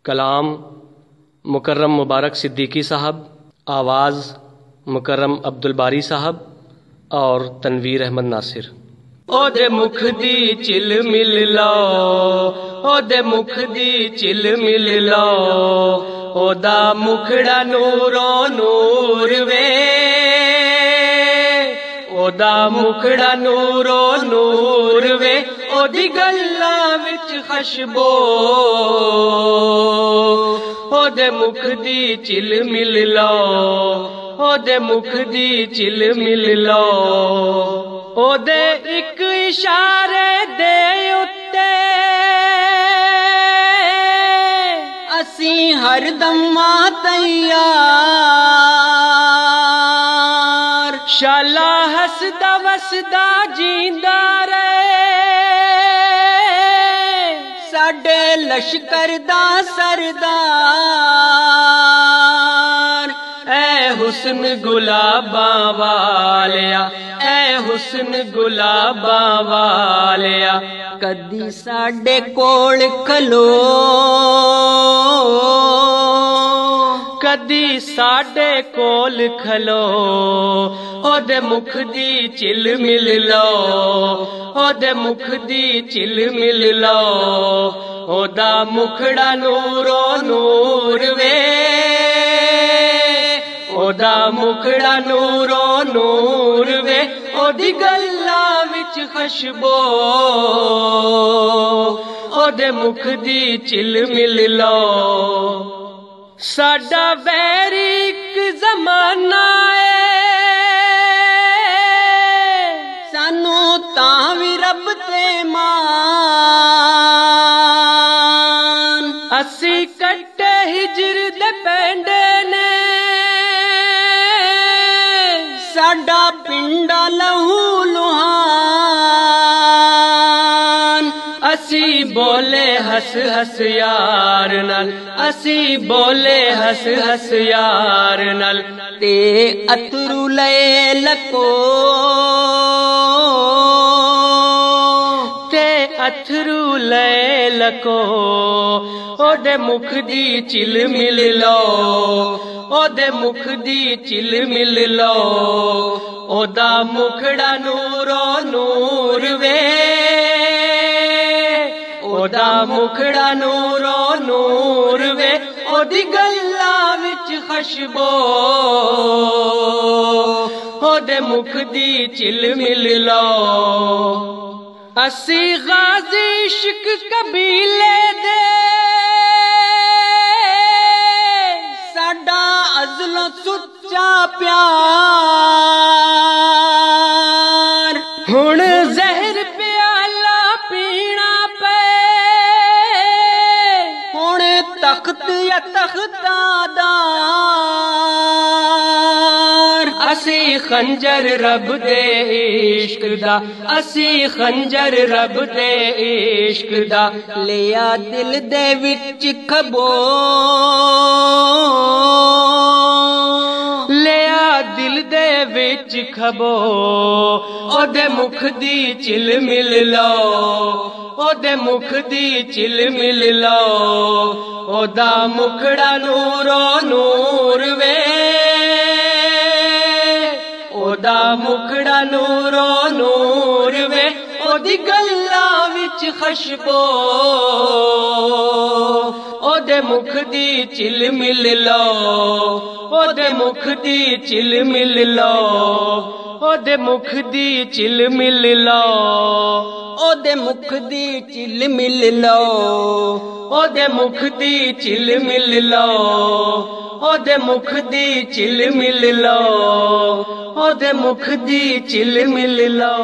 कलाम मुकर्रम मुबारक सिद्दीकी साहब, आवाज़ मुकर्रम अब्दुल बारी साहब और तनवीर अहमद नासिर। ओदे मुख दी चिल मिल लो, ओदे मुख दी चिल मिल लो, ओदा मुखड़ा नूरो नूर वे, ओदा मुखड़ा नूरो नूर वे, ओदी गल्लां विच खशबो, ओदे मुख दी चिल मिल लो, ओदे मुख दी चिल मिल लो, ओदे एक इशारे दे उत्ते असी हरदम तैयार, शाला हसदा वसदा जींदा रहे साडे लश्कर दा सरदार। ऐ हुस्न गुलाबां वालिया, ऐ हुस्न गुलाबां वालिया, कदी साडे कोल खलो, कदी साडे कोल खलो, ओदे मुख दी चिल मिल लो, ओदे मुख दी चिल मिल लो, ओदा मुखड़ा नूरो नूर वे, ओदा मुखड़ा नूरो नूर वे, ओदी गल्लां विच खशबो, ओदे मुख दी चिल मिल लो। साडा वैरी इक ज़माना है, सानू तां भी रब ते मान, असी कट्टे हिजर दे पैंडे ने, साडा पिंडा लहू लुहान, असी बोले हस हस यार नल, असी बोले हस हस यार नल, ते अतरू ले लको, ते अथरू ले लको, ओदे मुख दी चिल मिल लो, ओदे मुख दी चिल मिल लो, ओदा मुखड़ा नूरो नूर वे, ओदा मुखड़ा नूरो नूर वे, ओदी गल्लां विच खशबो, ओदे मुख दी चिल मिल लो। असी गाज़ी इश्क कबीले दे, साडा अज़लो सुच्चा प्यार, हुण ज़हर प्याला पीना पे, हुण तख्त या तख्तादार, असी खंजर रब दे इश्क दा, असी खंजर रब दे इश्क दा, लिया दिल दे विच खबो, लिया दिल दे विच खबो, ओदे मुख दी चिल मिल लो, ओदे मुख दी चिल मिल लो, ओदा मुखड़ा नूरो नूर वे, ओदा मुखड़ा नूरो नूर वे, ओदी गल्लां विच खशबो, ओदे मुख दी चिल मिल लो, ओदे मुख दी चिल मिल लो, ओदे मुख दी चिल मिल लो, ओदे मुख दी चिल मिल लो, ओदे मुख दी चिल मिल लो, ओदे मुख दी चिल मिल लो, ओदे मुख दी चिल मिल लो।